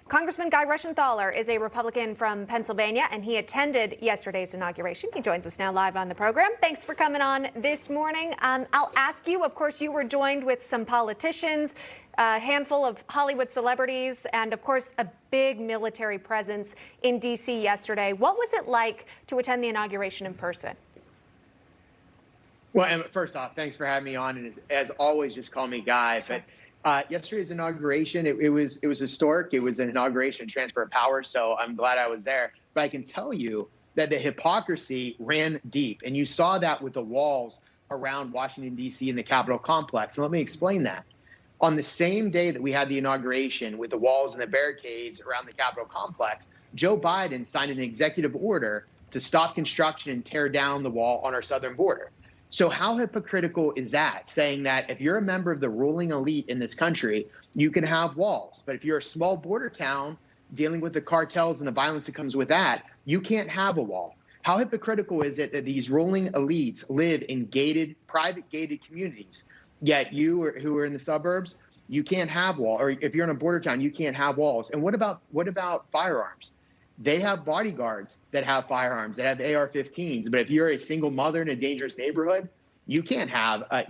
Congressman Guy Reschenthaler is a Republican from Pennsylvania, and he attended yesterday's inauguration. He joins us now live on the program. Thanks for coming on this morning. I'll ask you, of course, you were joined with some politicians, a handful of Hollywood celebrities, and, of course, a big military presence in D.C. yesterday. What was it like to attend the inauguration in person? Well, Emma, first off, thanks for having me on, and as always, just call me Guy. Sure. But yesterday's inauguration, it was historic. It was an inauguration transfer of power, so I'm glad I was there. But I can tell you that the hypocrisy ran deep, and you saw that with the walls around Washington, D.C. and the Capitol complex. And let me explain that. On the same day that we had the inauguration with the walls and the barricades around the Capitol complex, Joe Biden signed an executive order to stop construction and tear down the wall on our southern border. So how hypocritical is that, saying that if you're a member of the ruling elite in this country, you can have walls, but if you're a small border town dealing with the cartels and the violence that comes with that, you can't have a wall? How hypocritical is it that these ruling elites live in private gated communities, yet you who are in the suburbs, you can't have walls, or if you're in a border town, you can't have walls? And what about firearms? They have bodyguards that have firearms, that have AR-15s. But if you're a single mother in a dangerous neighborhood, you can't have a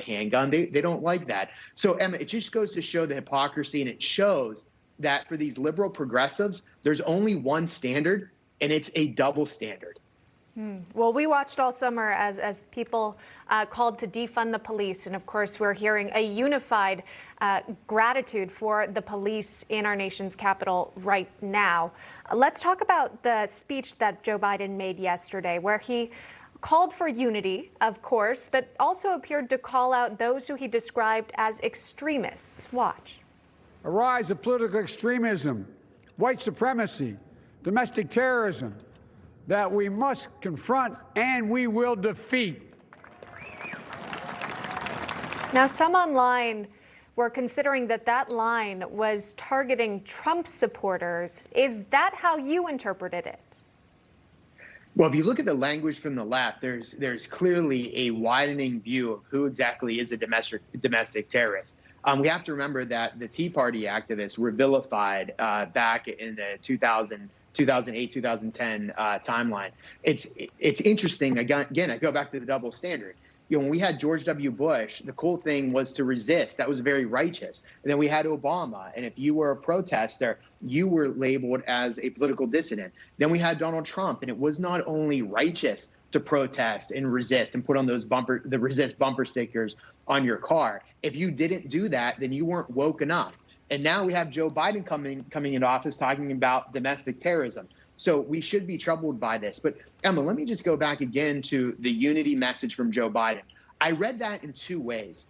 handgun. They don't like that. So, Emma, it just goes to show the hypocrisy, and it shows that for these liberal progressives, there's only one standard, and it's a double standard. Well, we watched all summer as people called to defund the police. And of course, we're hearing a unified gratitude for the police in our nation's capital right now. Let's talk about the speech that Joe Biden made yesterday, where he called for unity, of course, but also appeared to call out those who he described as extremists. Watch. A rise of political extremism, white supremacy, domestic terrorism, that we must confront and we will defeat. Now, some online were considering that line was targeting Trump supporters. Is that how you interpreted it? Well, if you look at the language from the left, there's clearly a widening view of who exactly is a domestic terrorist. We have to remember that the Tea Party activists were vilified back in the 2008, 2010 timeline. It's interesting. Again, I go back to the double standard. When we had George W. Bush, the cool thing was to resist. That was very righteous. And then we had Obama. And if you were a protester, you were labeled as a political dissident. Then we had Donald Trump. And it was not only righteous to protest and resist and put on those the resist bumper stickers on your car. If you didn't do that, then you weren't woke enough. And now we have Joe Biden coming into office talking about domestic terrorism. So we should be troubled by this. But Emma, let me just go back again to the unity message from Joe Biden. I read that in two ways.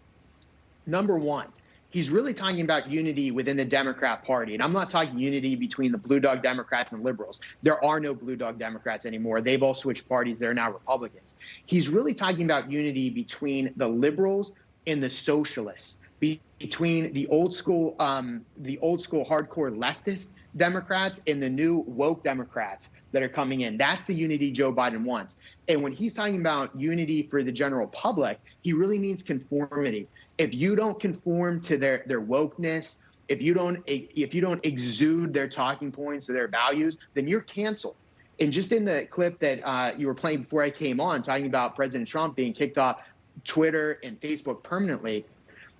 Number one, he's really talking about unity within the Democrat Party. And I'm not talking unity between the blue dog Democrats and liberals. There are no blue dog Democrats anymore. They've all switched parties. They're now Republicans. He's really talking about unity between the liberals and the socialists, between the old school hardcore leftist Democrats and the new woke Democrats that are coming in. That's the unity Joe Biden wants. And when he's talking about unity for the general public, he really means conformity. If you don't conform to their wokeness, if you don't exude their talking points or their values, then you're canceled. And just in the clip that you were playing before I came on, talking about President Trump being kicked off Twitter and Facebook permanently,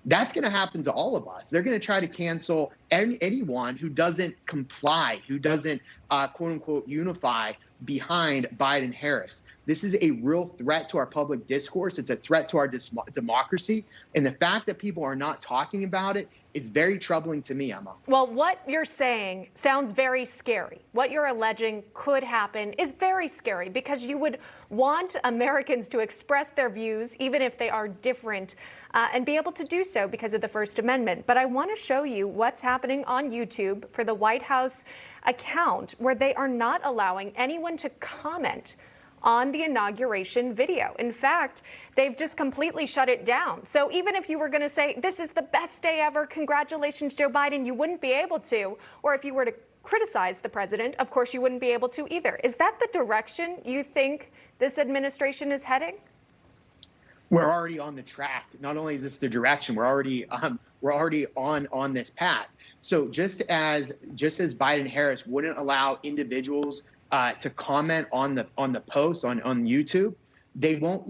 that's going to happen to all of us. They're going to try to cancel anyone who doesn't comply, who doesn't, quote unquote, unify behind Biden-Harris. This is a real threat to our public discourse. It's a threat to our democracy. And the fact that people are not talking about it is very troubling to me, Emma. Well, what you're saying sounds very scary. What you're alleging could happen is very scary because you would want Americans to express their views, even if they are different, and be able to do so because of the First Amendment. But I want to show you what's happening on YouTube for the White House account, where they are not allowing anyone to comment on the inauguration video. In fact, they've just completely shut it down. So even if you were going to say, this is the best day ever, congratulations, Joe Biden, you wouldn't be able to. Or if you were to criticize the president, of course, you wouldn't be able to either. Is that the direction you think this administration is heading? We're already on the track. Not only is this the direction, we're already on this path. So just as Biden Harris wouldn't allow individuals to comment on the posts on YouTube, they don't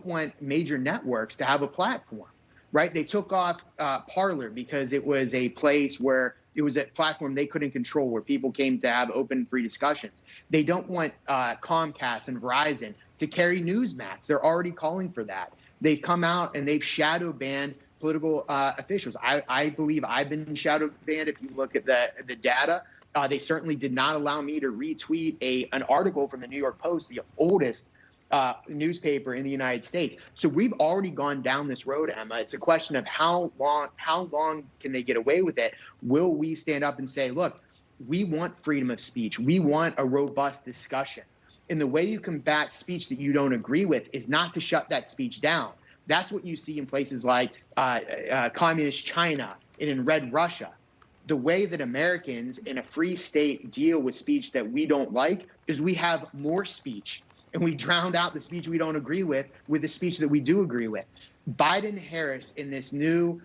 want major networks to have a platform, right? They took off Parler because it was a place where it was a platform they couldn't control, where people came to have open, free discussions. They don't want Comcast and Verizon to carry Newsmax. They're already calling for that. They've come out and they've shadow banned political officials. I believe I've been shadow banned. If you look at the data, they certainly did not allow me to retweet an article from the New York Post, the oldest newspaper in the United States. So we've already gone down this road, Emma. It's a question of how long can they get away with it? Will we stand up and say, look, we want freedom of speech. We want a robust discussion. And the way you combat speech that you don't agree with is not to shut that speech down. That's what you see in places like communist China and in Red Russia. The way that Americans in a free state deal with speech that we don't like is we have more speech, and we drowned out the speech we don't agree with the speech that we do agree with. Biden Harris in this new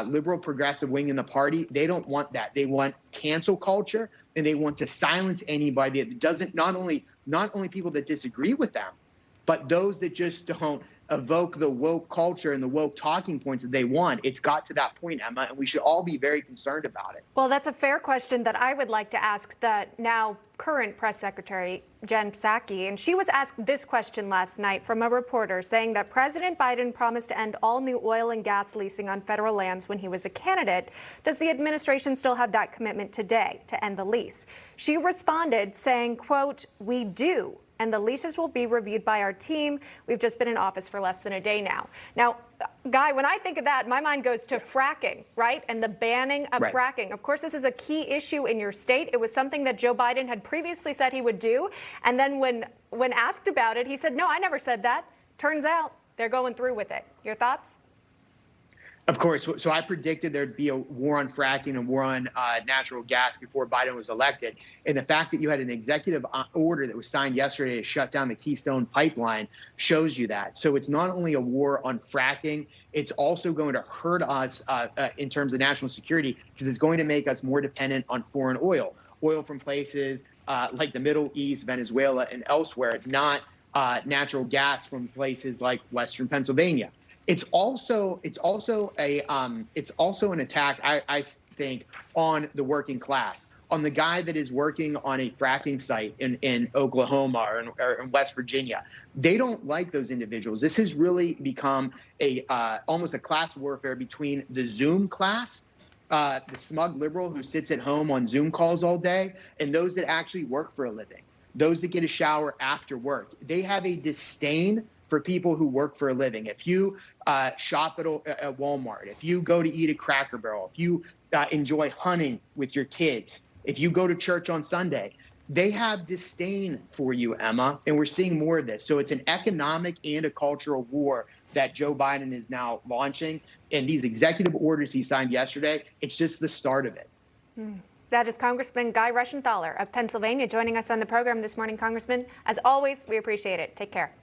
liberal progressive wing in the party, they don't want that. They want cancel culture, and they want to silence anybody that doesn't, not only people that disagree with them, but those that just don't evoke the woke culture and the woke talking points that they want. It's got to that point, Emma, and we should all be very concerned about it. Well, that's a fair question that I would like to ask the now current press secretary, Jen Psaki. And she was asked this question last night from a reporter saying that President Biden promised to end all new oil and gas leasing on federal lands when he was a candidate. Does the administration still have that commitment today to end the lease? She responded saying, quote, "We do. And the leases will be reviewed by our team. We've just been in office for less than a day now." Now, Guy, when I think of that, my mind goes to fracking, right? And the banning of fracking. Of course, this is a key issue in your state. It was something that Joe Biden had previously said he would do. And then when asked about it, he said, no, I never said that. Turns out they're going through with it. Your thoughts? Of course. So I predicted there'd be a war on fracking, a war on natural gas before Biden was elected. And the fact that you had an executive order that was signed yesterday to shut down the Keystone Pipeline shows you that. So it's not only a war on fracking, it's also going to hurt us in terms of national security, because it's going to make us more dependent on foreign oil from places like the Middle East, Venezuela, and elsewhere, not natural gas from places like Western Pennsylvania. It's also an attack, I think, on the working class, on the guy that is working on a fracking site in Oklahoma or in West Virginia. They don't like those individuals. This has really become almost a class warfare between the Zoom class, the smug liberal who sits at home on Zoom calls all day, and those that actually work for a living, those that get a shower after work. They have a disdain for people who work for a living. If you shop at Walmart, if you go to eat at Cracker Barrel, if you enjoy hunting with your kids, if you go to church on Sunday, they have disdain for you, Emma, and we're seeing more of this. So it's an economic and a cultural war that Joe Biden is now launching. And these executive orders he signed yesterday, it's just the start of it. That is Congressman Guy Reschenthaler of Pennsylvania joining us on the program this morning, Congressman. As always, we appreciate it. Take care.